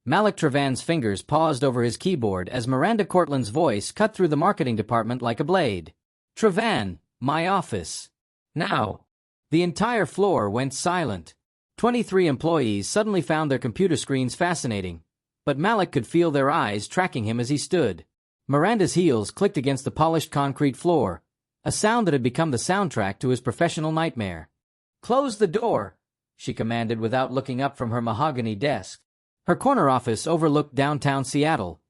Malik Trevan's fingers paused over his keyboard as Miranda Cortland's voice cut through the marketing department like a blade. "Trevan, my office. Now." The entire floor went silent. 23 employees suddenly found their computer screens fascinating, but Malik could feel their eyes tracking him as he stood. Miranda's heels clicked against the polished concrete floor, a sound that had become the soundtrack to his professional nightmare. "Close the door," she commanded without looking up from her mahogany desk. Her corner office overlooked downtown Seattle,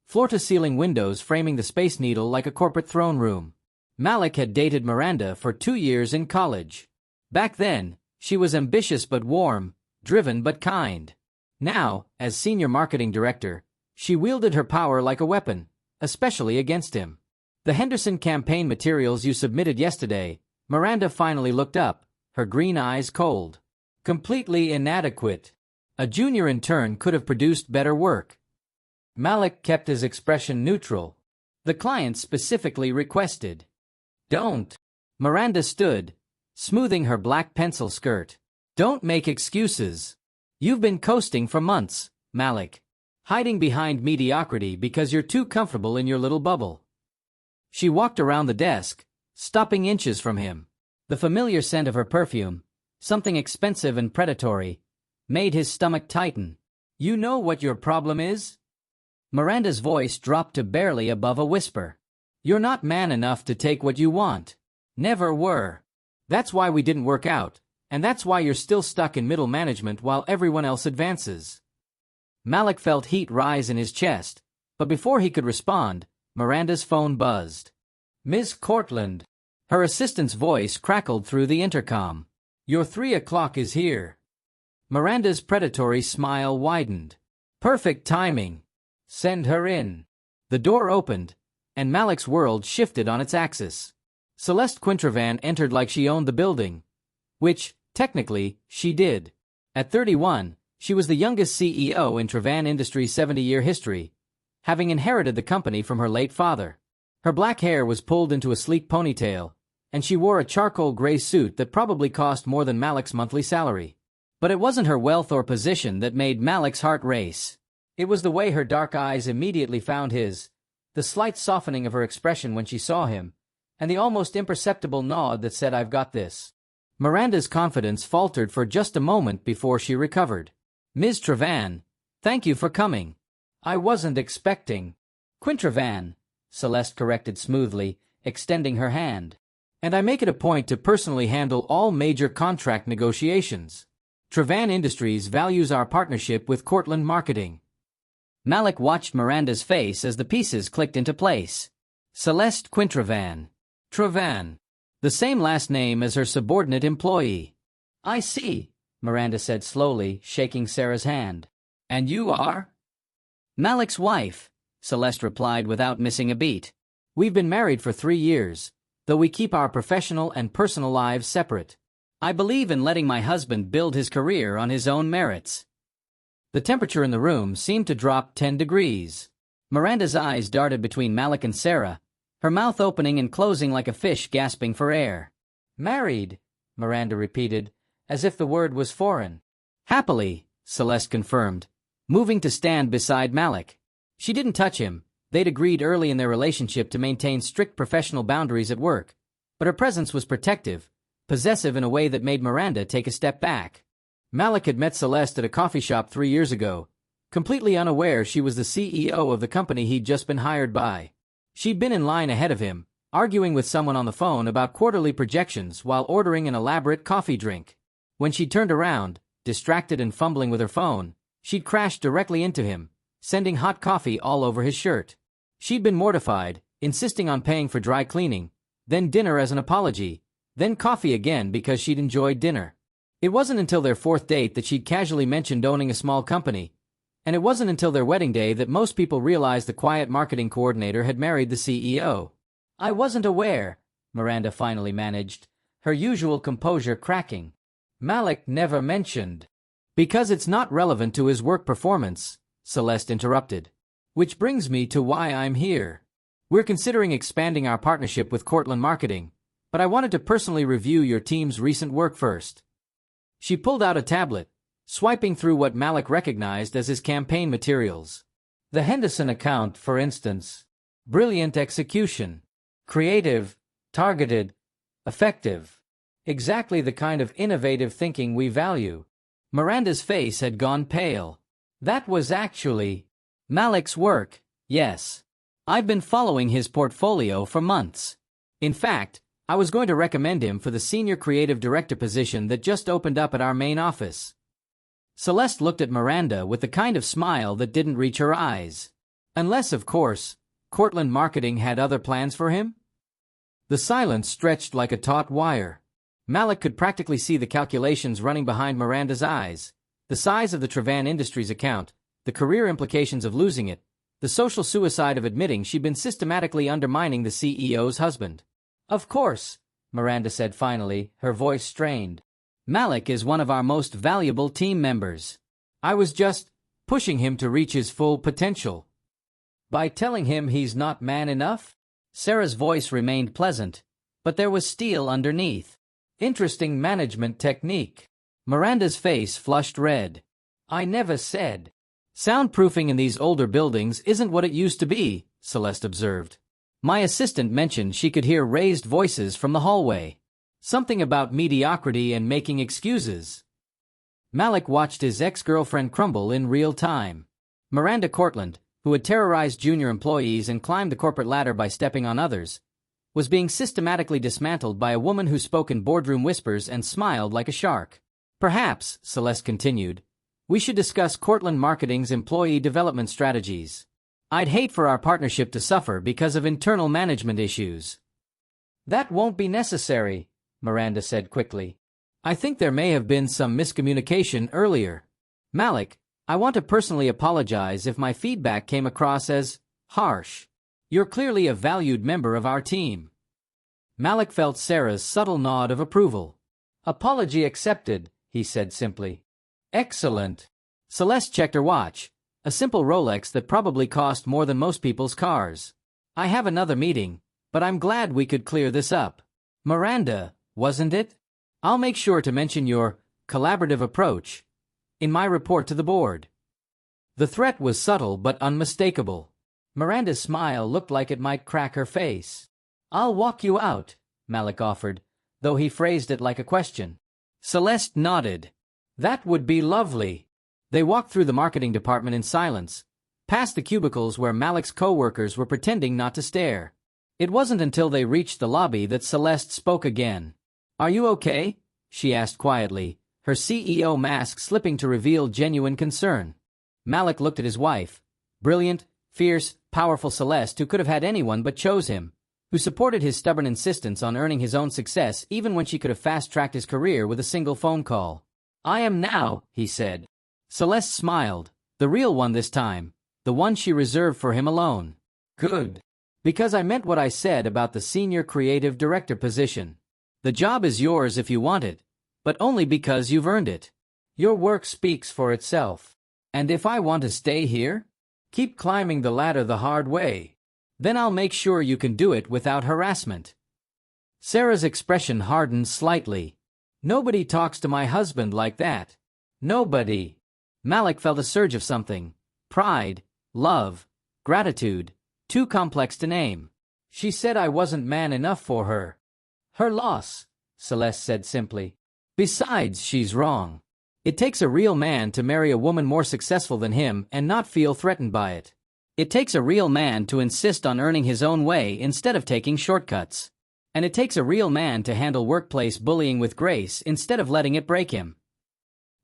floor-to-ceiling windows framing the Space Needle like a corporate throne room. Malik had dated Miranda for 2 years in college. Back then, she was ambitious but warm, driven but kind. Now, as senior marketing director, she wielded her power like a weapon, especially against him. "The Henderson campaign materials you submitted yesterday," Miranda finally looked up, her green eyes cold. "Completely inadequate. A junior intern could have produced better work." Malik kept his expression neutral. "The client specifically requested." "Don't." Miranda stood, smoothing her black pencil skirt. "Don't make excuses. You've been coasting for months, Malik. Hiding behind mediocrity because you're too comfortable in your little bubble." She walked around the desk, stopping inches from him. The familiar scent of her perfume, something expensive and predatory, made his stomach tighten. "You know what your problem is?" Miranda's voice dropped to barely above a whisper. "You're not man enough to take what you want. Never were. That's why we didn't work out, and that's why you're still stuck in middle management while everyone else advances." Malik felt heat rise in his chest, but before he could respond, Miranda's phone buzzed. "Miss Cortland." Her assistant's voice crackled through the intercom. "Your 3 o'clock is here." Miranda's predatory smile widened. "Perfect timing. Send her in." The door opened, and Malik's world shifted on its axis. Celeste Quinn-Trevan entered like she owned the building, which, technically, she did. At 31, she was the youngest CEO in Trevan Industries' 70-year history, having inherited the company from her late father. Her black hair was pulled into a sleek ponytail, and she wore a charcoal gray suit that probably cost more than Malik's monthly salary. But it wasn't her wealth or position that made Malik's heart race. It was the way her dark eyes immediately found his, the slight softening of her expression when she saw him, and the almost imperceptible nod that said, "I've got this." Miranda's confidence faltered for just a moment before she recovered. "Ms. Trevan, thank you for coming. I wasn't expecting." "Quinn-Trevan," Celeste corrected smoothly, extending her hand. "And I make it a point to personally handle all major contract negotiations. Trevan Industries values our partnership with Cortland Marketing." Malik watched Miranda's face as the pieces clicked into place. Celeste Quinn-Trevan. Trevan. The same last name as her subordinate employee. "I see," Miranda said slowly, shaking Sarah's hand. "And you are?" "Malik's wife," Celeste replied without missing a beat. "We've been married for 3 years, though we keep our professional and personal lives separate. I believe in letting my husband build his career on his own merits." The temperature in the room seemed to drop 10 degrees. Miranda's eyes darted between Malik and Sarah, her mouth opening and closing like a fish gasping for air. "Married," Miranda repeated, as if the word was foreign. "Happily," Celeste confirmed, moving to stand beside Malik. She didn't touch him. They'd agreed early in their relationship to maintain strict professional boundaries at work, but her presence was protective, possessive in a way that made Miranda take a step back. Malik had met Celeste at a coffee shop 3 years ago, completely unaware she was the CEO of the company he'd just been hired by. She'd been in line ahead of him, arguing with someone on the phone about quarterly projections while ordering an elaborate coffee drink. When she turned around, distracted and fumbling with her phone, she'd crashed directly into him, sending hot coffee all over his shirt. She'd been mortified, insisting on paying for dry cleaning, then dinner as an apology, then coffee again because she'd enjoyed dinner. It wasn't until their 4th date that she'd casually mentioned owning a small company, and it wasn't until their wedding day that most people realized the quiet marketing coordinator had married the CEO. "I wasn't aware," Miranda finally managed, her usual composure cracking. "Malik never mentioned." "Because it's not relevant to his work performance," Celeste interrupted. "Which brings me to why I'm here. We're considering expanding our partnership with Cortland Marketing, but I wanted to personally review your team's recent work first." She pulled out a tablet, swiping through what Malik recognized as his campaign materials. The Henderson account, for instance. Brilliant execution. Creative, targeted, effective. Exactly the kind of innovative thinking we value. Miranda's face had gone pale. That was actually Malik's work, yes. I've been following his portfolio for months. In fact, I was going to recommend him for the senior creative director position that just opened up at our main office. Celeste looked at Miranda with the kind of smile that didn't reach her eyes. Unless, of course, Cortland Marketing had other plans for him? The silence stretched like a taut wire. Malik could practically see the calculations running behind Miranda's eyes. The size of the Trevan Industries account, the career implications of losing it, the social suicide of admitting she'd been systematically undermining the CEO's husband. Of course, Miranda said finally, her voice strained. Malik is one of our most valuable team members. I was just pushing him to reach his full potential. By telling him he's not man enough? Sarah's voice remained pleasant, but there was steel underneath. Interesting management technique. Miranda's face flushed red. I never said. Soundproofing in these older buildings isn't what it used to be, Celeste observed. My assistant mentioned she could hear raised voices from the hallway. Something about mediocrity and making excuses. Malik watched his ex-girlfriend crumble in real time. Miranda Cortland, who had terrorized junior employees and climbed the corporate ladder by stepping on others, was being systematically dismantled by a woman who spoke in boardroom whispers and smiled like a shark. Perhaps, Celeste continued, we should discuss Cortland Marketing's employee development strategies. I'd hate for our partnership to suffer because of internal management issues. That won't be necessary, Miranda said quickly. I think there may have been some miscommunication earlier. Malik, I want to personally apologize if my feedback came across as harsh. You're clearly a valued member of our team. Malik felt Sarah's subtle nod of approval. Apology accepted, he said simply. Excellent. Celeste checked her watch, a simple Rolex that probably cost more than most people's cars. I have another meeting, but I'm glad we could clear this up. Miranda, wasn't it? I'll make sure to mention your collaborative approach in my report to the board. The threat was subtle but unmistakable. Miranda's smile looked like it might crack her face. I'll walk you out, Malik offered, though he phrased it like a question. Celeste nodded. That would be lovely. They walked through the marketing department in silence, past the cubicles where Malik's co-workers were pretending not to stare. It wasn't until they reached the lobby that Celeste spoke again. Are you okay? She asked quietly, her CEO mask slipping to reveal genuine concern. Malik looked at his wife, brilliant, fierce, powerful Celeste who could have had anyone but chose him, who supported his stubborn insistence on earning his own success even when she could have fast-tracked his career with a single phone call. I am now, he said. Celeste smiled, the real one this time, the one she reserved for him alone. Good. Because I meant what I said about the senior creative director position. The job is yours if you want it, but only because you've earned it. Your work speaks for itself. And if I want to stay here, keep climbing the ladder the hard way. Then I'll make sure you can do it without harassment. Sarah's expression hardened slightly. Nobody talks to my husband like that. Nobody. Malik felt a surge of something. Pride, love, gratitude, too complex to name. She said I wasn't man enough for her. Her loss, Celeste said simply. Besides, she's wrong. It takes a real man to marry a woman more successful than him and not feel threatened by it. It takes a real man to insist on earning his own way instead of taking shortcuts. And it takes a real man to handle workplace bullying with grace instead of letting it break him.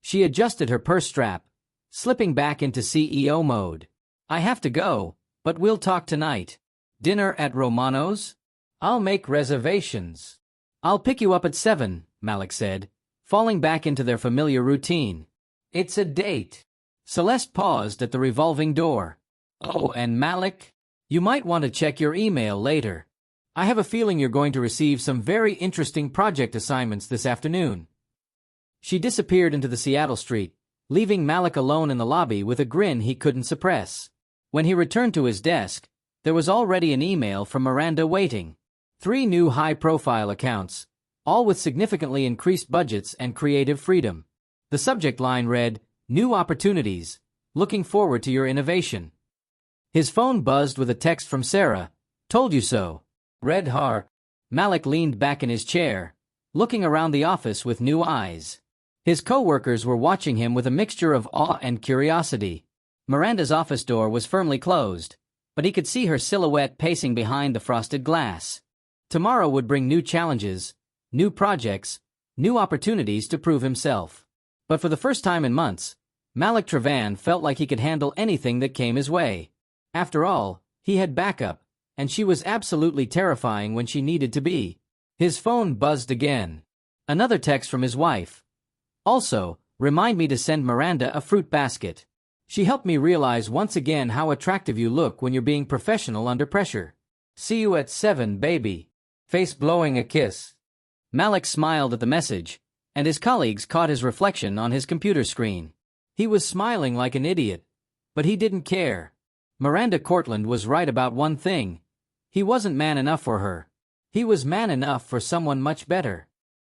She adjusted her purse strap, slipping back into CEO mode. I have to go, but we'll talk tonight. Dinner at Romano's? I'll make reservations. I'll pick you up at 7, Malik said, falling back into their familiar routine. It's a date. Celeste paused at the revolving door. Oh, and Malik, you might want to check your email later. I have a feeling you're going to receive some very interesting project assignments this afternoon. She disappeared into the Seattle street, leaving Malik alone in the lobby with a grin he couldn't suppress. When he returned to his desk, there was already an email from Miranda waiting. 3 new high-profile accounts, all with significantly increased budgets and creative freedom. The subject line read, "New opportunities. Looking forward to your innovation." His phone buzzed with a text from Sarah. "Told you so." Red heart. Malik leaned back in his chair, looking around the office with new eyes. His co-workers were watching him with a mixture of awe and curiosity. Miranda's office door was firmly closed, but he could see her silhouette pacing behind the frosted glass. Tomorrow would bring new challenges, new projects, new opportunities to prove himself. But for the first time in months, Malik Trevan felt like he could handle anything that came his way. After all, he had backup, and she was absolutely terrifying when she needed to be. His phone buzzed again. Another text from his wife. "Also, remind me to send Miranda a fruit basket. She helped me realize once again how attractive you look when you're being professional under pressure. See you at 7, baby." Face blowing a kiss. Malik smiled at the message, and his colleagues caught his reflection on his computer screen. He was smiling like an idiot, but he didn't care. Miranda Cortland was right about one thing. He wasn't man enough for her. He was man enough for someone much better.